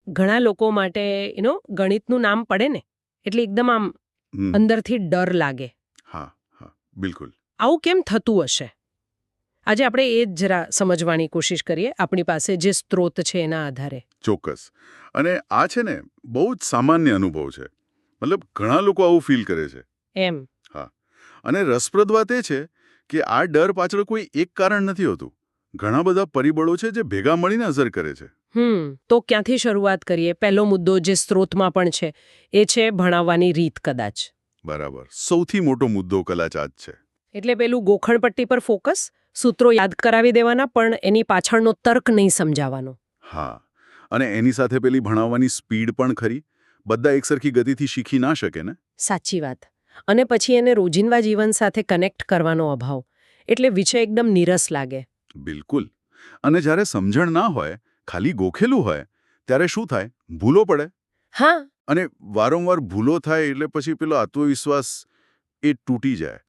ઘણા લોકો માટે ગણિતનું નામ પડે ને એટલે એકદમ આમ હમ, અંદરથી ડર લાગે. હા હા બિલકુલ. આવું કેમ થતું હશે? આજે આપણે એ જ જરા સમજવાની કોશિશ કરીએ આપણી પાસે જે સ્ત્રોત છે એના આધારે. ચોક્કસ. અને આ છે ને બહુ જ સામાન્ય અનુભવ છે. મતલબ ઘણા લોકો આવું ફીલ કરે છે. એમ. હા. અને રસપ્રદ વાત એ છે કે આ ડર પાછળ કોઈ એક કારણ નથી હોતું. ઘણા બધા પરિબળો છે જે ભેગા મળીને અસર કરે છે. તો ક્યાંથી શરૂઆત કરીએ? પહેલો મુદ્દો જે સ્ત્રોતમાં પણ છે એ છે ભણાવવાની રીત કદાચ. બરાબર. સૌથી મોટો મુદ્દો કદાચ આ જ છે. એટલે પેલું ગોખણપટ્ટી પર ફોકસ, સૂત્રો યાદ કરાવી દેવાના પણ એની પાછળનો તર્ક નહીં સમજાવવાનો. હા. અને એની સાથે પેલી ભણાવવાની સ્પીડ પણ ખરી. બધા એકસરખી ગતિથી શીખી ના શકે ને. સાચી વાત. અને પછી એને રોજિંદા જીવન સાથે કનેક્ટ કરવાનો અભાવ. એટલે વિષય એકદમ નીરસ લાગે. બિલકુલ. અને જ્યારે સમજણ ના હોય, ખાલી ગોખેલું હોય, ત્યારે શું થાય? ભૂલો પડે. હા. અને વારંવાર ભૂલો થાય એટલે પછી પેલો આત્મવિશ્વાસ એ તૂટી જાય.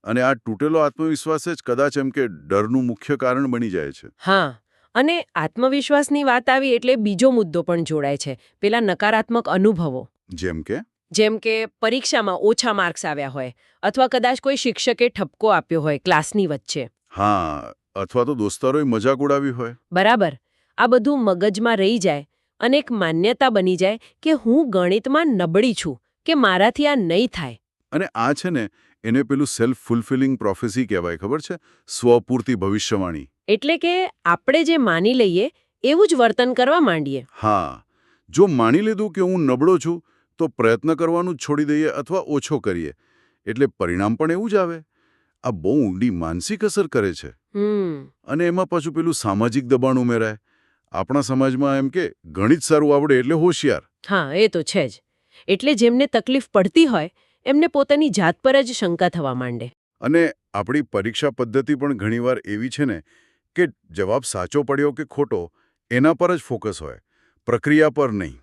અને આ તૂટેલો આત્મવિશ્વાસ જ કદાચ એમ કે ડરનું મુખ્ય કારણ બની જાય છે. હા. અને આત્મવિશ્વાસની વાત આવી એટલે બીજો મુદ્દો પણ જોડાય છે. પેલા નકારાત્મક અનુભવો. જેમ કે જેમ કે પરીક્ષામાં ઓછા માર્ક્સ આવ્યા હોય અથવા કદાચ કોઈ શિક્ષકે ઠપકો આપ્યો હોય ક્લાસની વચ્ચે. હા, અથવા તો દોસ્તારોએ મજાક ઉડાવી હોય. બરાબર. આ બધું મગજમાં રહી જાય અને એક માન્યતા બની જાય કે હું ગણિતમાં નબળી છું કે મારાથી આ નહીં થાય. અને આ છે ને એને પેલું સેલ્ફ ફુલફિલિંગ પ્રોફેસી કહેવાય, ખબર છે? સ્વપૂર્તિ ભવિષ્યવાણી. એટલે કે આપણે જે માની લઈએ એવું જ વર્તન કરવા માંડીએ. હા. જો માની લીધું કે હું નબળો છું તો પ્રયત્ન કરવાનું જ છોડી દઈએ અથવા ઓછો કરીએ. એટલે પરિણામ પણ એવું જ આવે. આ બહુ ઊંડી માનસિક અસર કરે છે. અને એમાં પાછું પેલું સામાજિક દબાણ ઉમેરાય. આપણા સમાજમાં એમ કે ગણિત સારું આવડે એટલે હોશિયાર. હા, એ તો છે જ. એટલે જેમને તકલીફ પડતી હોય એમને પોતાની જાત પર જ શંકા થવા માંડે. અને આપણી પરીક્ષા પદ્ધતિ પણ ઘણીવાર એવી છે ને કે જવાબ સાચો પડ્યો કે ખોટો એના પર જ ફોકસ હોય, પ્રક્રિયા પર નહીં.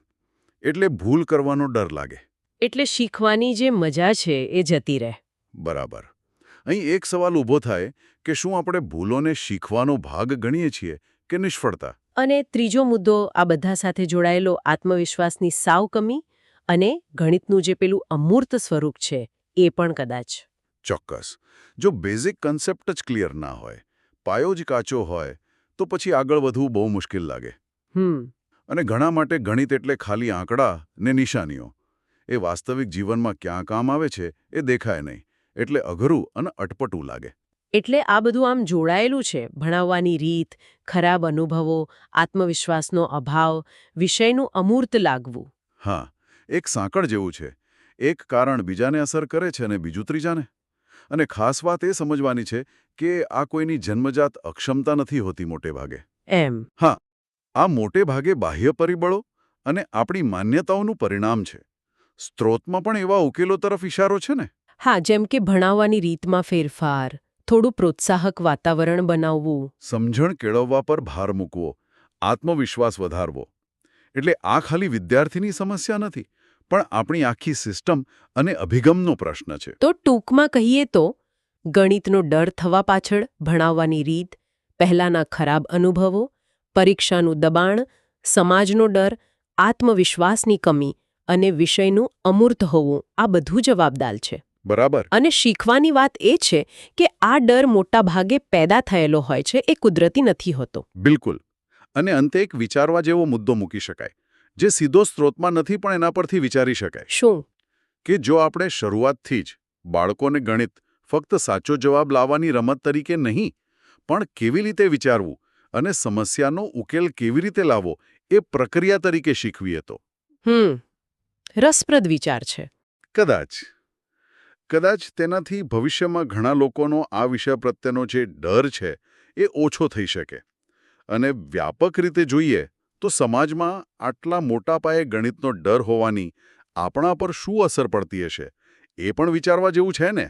એટલે ભૂલ કરવાનો ડર લાગે. એટલે શીખવાની જે મજા છે એ જતી રહે. બરાબર. અહીં એક સવાલ ઊભો થાય કે શું આપણે ભૂલોને શીખવાનો ભાગ ગણીએ છીએ કે નિષ્ફળતા? અને ત્રીજો મુદ્દો આ બધા સાથે જોડાયેલો આત્મવિશ્વાસની સાવ કમી અને ગણિતનું જે પેલું અમૂર્ત સ્વરૂપ છે એ પણ કદાચ. ચોક્કસ. જો બેઝિક કન્સેપ્ટ જ ક્લિયર ના હોય, પાયો જ કાચો હોય, તો પછી આગળ વધવું બહુ મુશ્કેલ લાગે. અને ઘણા માટે ગણિત એટલે ખાલી આંકડા ને નિશાનીઓ. એ વાસ્તવિક જીવનમાં ક્યાં કામ આવે છે એ દેખાય નહીં. એટલે અઘરું અને અટપટું લાગે. એટલે આ બધું આમ જોડાયેલું છે. ભણાવવાની રીત, ખરાબ અનુભવો, આત્મવિશ્વાસનો અભાવ, વિષયનું અમૂર્ત લાગવું. હા, એક સાંકળ જેવું છે. એક કારણ બીજાને અસર કરે છે અને બીજું ત્રીજાને. અને ખાસ વાત એ સમજવાની છે કે આ કોઈની જન્મજાત અક્ષમતા નથી હોતી મોટે ભાગે. એમ. હા, આ મોટે ભાગે બાહ્ય પરિબળો અને આપણી માન્યતાઓનું પરિણામ છે. સ્ત્રોતમાં પણ એવા ઉકેલો તરફ ઇશારો છે ને. હા, જેમ કે ભણાવવાની રીતમાં ફેરફાર, થોડું પ્રોત્સાહક વાતાવરણ બનાવવું. સમજણ કેળવવા પર ભાર મૂકવો, આત્મવિશ્વાસ વધારવો. એટલે આ ખાલી વિદ્યાર્થીની સમસ્યા નથી, પણ આપણી આખી સિસ્ટમ અને અભિગમનો પ્રશ્ન છે. તો ટૂંકમાં કહીએ તો ગણિતનો ડર થવા પાછળ ભણાવવાની રીત, પહેલાના ખરાબ અનુભવો, પરીક્ષાનું દબાણ, સમાજનો ડર, આત્મવિશ્વાસની કમી અને વિષયનું અમૂર્ત હોવું આ બધું જવાબદાર છે. બરાબર. અને શીખવાની વાત એ છે કે આ ડર મોટા ભાગે પેદા થયેલો હોય છે, એ કુદરતી નથી હોતો. બિલકુલ. અને અંતે એક વિચારવા જેવો મુદ્દો મૂકી શકાય, જે સીધો સ્ત્રોતમાં નથી પણ એના પરથી વિચારી શકાય. શું? કે જો આપણે શરૂઆતથી જ બાળકોને ગણિત ફક્ત સાચો જવાબ લાવવાની રમત તરીકે નહીં, પણ કેવી રીતે વિચારવું અને સમસ્યાનો ઉકેલ કેવી રીતે લાવવો એ પ્રક્રિયા તરીકે શીખવીએ તો. રસપ્રદ વિચાર છે. કદાચ તેનાથી ભવિષ્યમાં ઘણા લોકોનો આ વિષય પ્રત્યેનો જે ડર છે એ ઓછો થઈ શકે. અને વ્યાપક રીતે જોઈએ તો સમાજમાં આટલા મોટા પાયે ગણિતનો ડર હોવાની આપણા પર શું અસર પડતી હશે એ પણ વિચારવા જેવું છે ને.